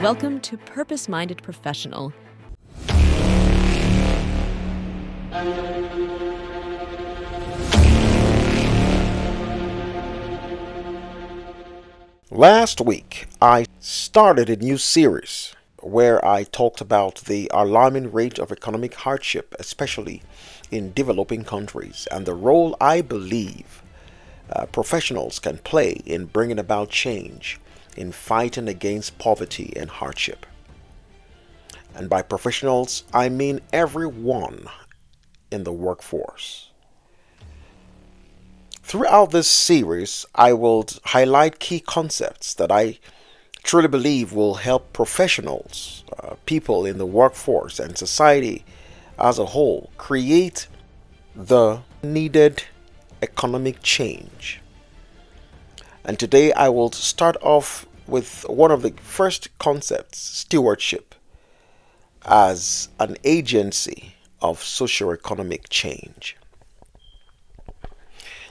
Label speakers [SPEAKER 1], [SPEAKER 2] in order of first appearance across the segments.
[SPEAKER 1] Welcome to Purpose Minded Professional.
[SPEAKER 2] Last week, I started a new series where I talked about the alarming rate of economic hardship, especially in developing countries, and the role I believe professionals can play in bringing about change in fighting against poverty and hardship. And by professionals, I mean everyone in the workforce. Throughout this series, I will highlight key concepts that I truly believe will help professionals, people in the workforce, and society as a whole create the needed economic change. And today I will start off with one of the first concepts, stewardship, as an agency of socio-economic change.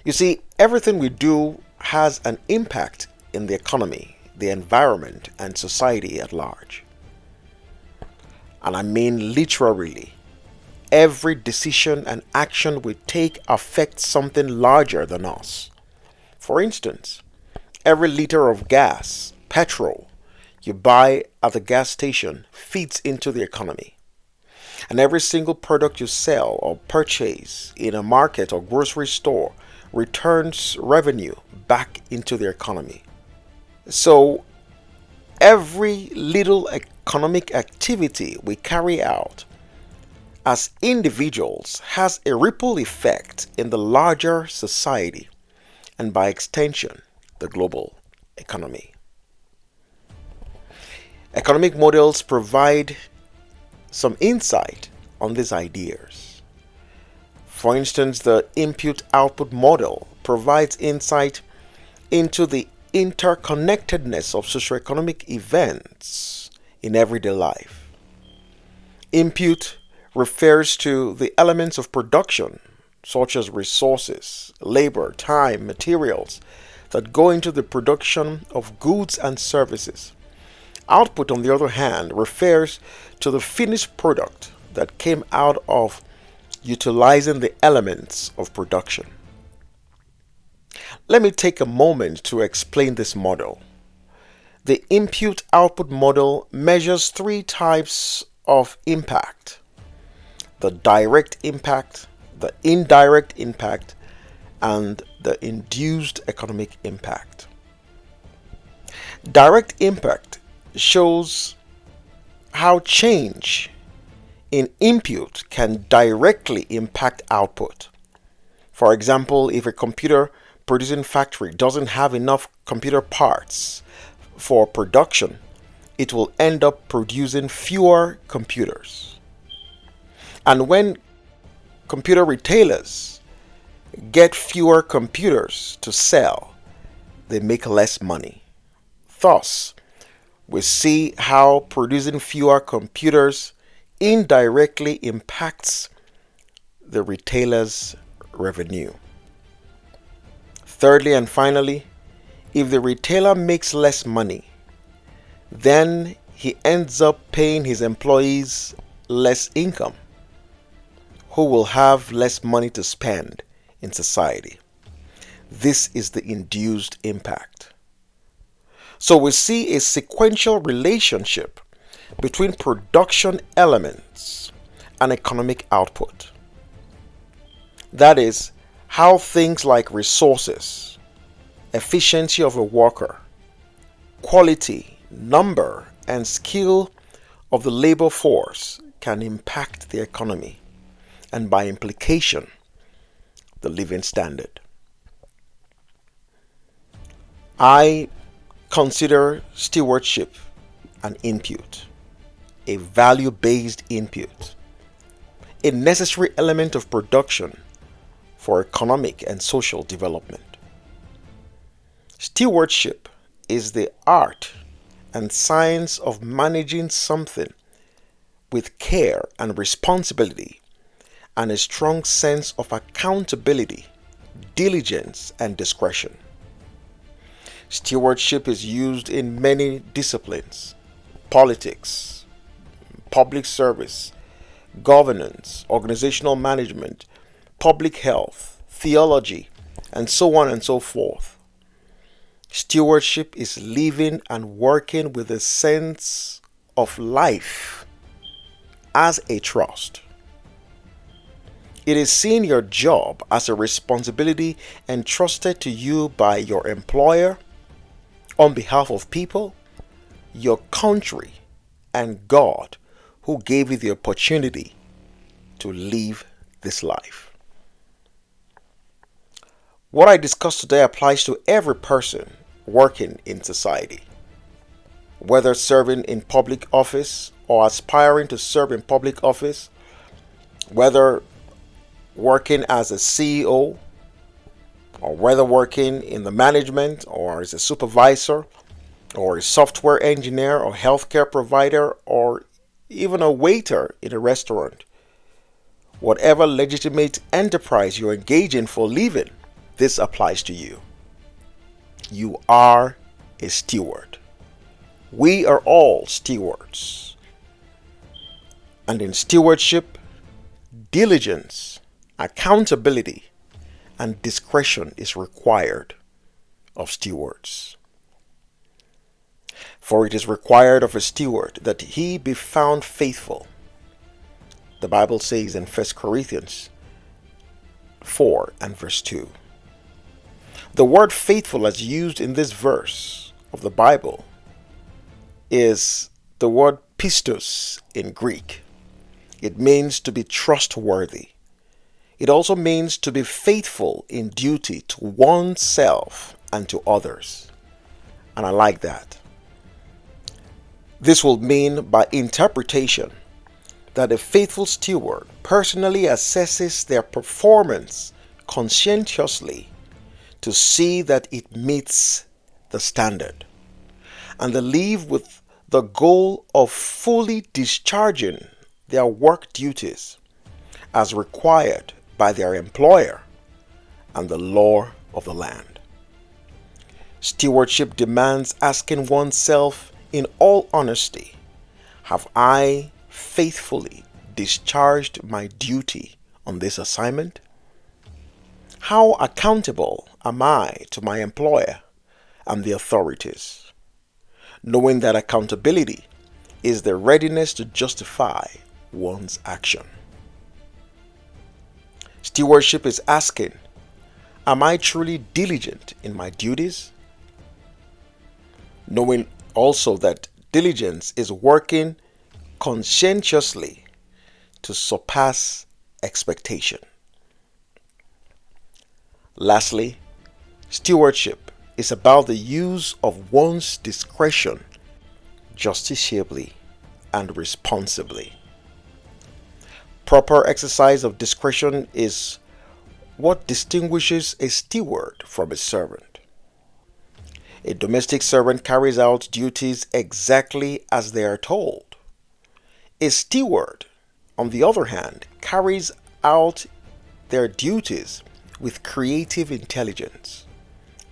[SPEAKER 2] You see, everything we do has an impact in the economy, the environment, and society at large. And I mean literally, every decision and action we take affects something larger than us. For instance, every liter of gas, petrol, you buy at the gas station feeds into the economy. And every single product you sell or purchase in a market or grocery store returns revenue back into the economy. So every little economic activity we carry out as individuals has a ripple effect in the larger society and by extension, the global economy. Economic models provide some insight on these ideas. For instance, the input-output model provides insight into the interconnectedness of socioeconomic events in everyday life. Input refers to the elements of production, such as resources, labor, time, materials, that go into the production of goods and services. Output, on the other hand, refers to the finished product that came out of utilizing the elements of production. Let me take a moment to explain this model. The input-output model measures three types of impact: the direct impact, the indirect impact, and the induced economic impact. Direct impact shows how change in input can directly impact output. For example, if a computer producing factory doesn't have enough computer parts for production, it will end up producing fewer computers. And when computer retailers get fewer computers to sell, they make less money. Thus, we see how producing fewer computers indirectly impacts the retailer's revenue. Thirdly and finally, if the retailer makes less money, then he ends up paying his employees less income, who will have less money to spend in society. This is the induced impact. So we see a sequential relationship between production elements and economic output. That is, how things like resources, efficiency of a worker, quality, number, and skill of the labor force can impact the economy and by implication, the living standard. I consider stewardship an input, a value-based input, a necessary element of production for economic and social development. Stewardship is the art and science of managing something with care and responsibility and a strong sense of accountability, diligence, and discretion. Stewardship is used in many disciplines: politics, public service, governance, organizational management, public health, theology, and so on and so forth. Stewardship is living and working with a sense of life as a trust. It is seeing your job as a responsibility entrusted to you by your employer on behalf of people, your country, and God, who gave you the opportunity to live this life. What I discussed today applies to every person working in society, whether serving in public office or aspiring to serve in public office, whether working as a CEO, or whether working in the management or as a supervisor or a software engineer or healthcare provider or even a waiter in a restaurant. Whatever legitimate enterprise you're engaging for living, this applies to you. You are a steward. We are all stewards. And in stewardship, diligence, accountability, and discretion is required of stewards. For it is required of a steward that he be found faithful. The Bible says in 1 Corinthians 4 and verse 2. The word faithful as used in this verse of the Bible is the word pistos in Greek. It means to be trustworthy. It also means to be faithful in duty to oneself and to others. And I like that. This will mean by interpretation that a faithful steward personally assesses their performance conscientiously to see that it meets the standard, and they live with the goal of fully discharging their work duties as required by their employer and the law of the land. Stewardship demands asking oneself in all honesty, have I faithfully discharged my duty on this assignment? How accountable am I to my employer and the authorities? Knowing that accountability is the readiness to justify one's action. Stewardship is asking, am I truly diligent in my duties? Knowing also that diligence is working conscientiously to surpass expectation. Lastly, stewardship is about the use of one's discretion justiciably and responsibly. Proper exercise of discretion is what distinguishes a steward from a servant. A domestic servant carries out duties exactly as they are told. A steward, on the other hand, carries out their duties with creative intelligence.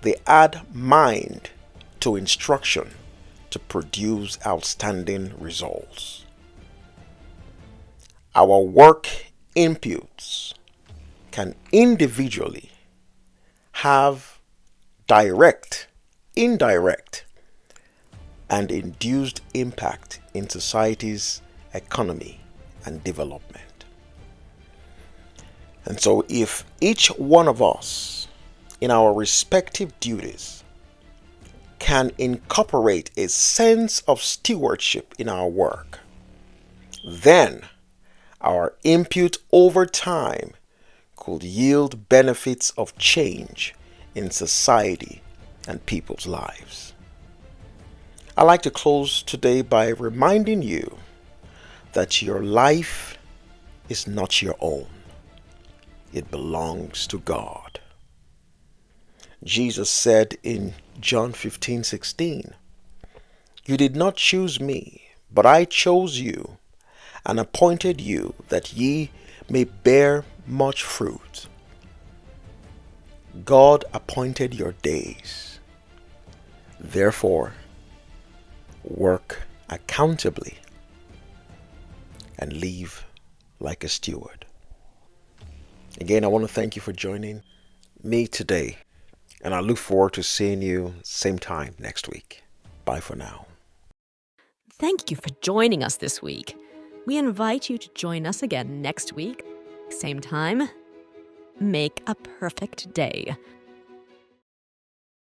[SPEAKER 2] They add mind to instruction to produce outstanding results. Our work inputs can individually have direct, indirect, and induced impact in society's economy and development. And so if each one of us in our respective duties can incorporate a sense of stewardship in our work, then our input over time could yield benefits of change in society and people's lives. I'd like to close today by reminding you that your life is not your own. It belongs to God. Jesus said in John 15:16, "You did not choose me, but I chose you and appointed you that ye may bear much fruit." God appointed your days. Therefore, work accountably, and live like a steward. Again, I want to thank you for joining me today, and I look forward to seeing you same time next week. Bye for now.
[SPEAKER 1] Thank you for joining us this week. We invite you to join us again next week, same time. Make a perfect day.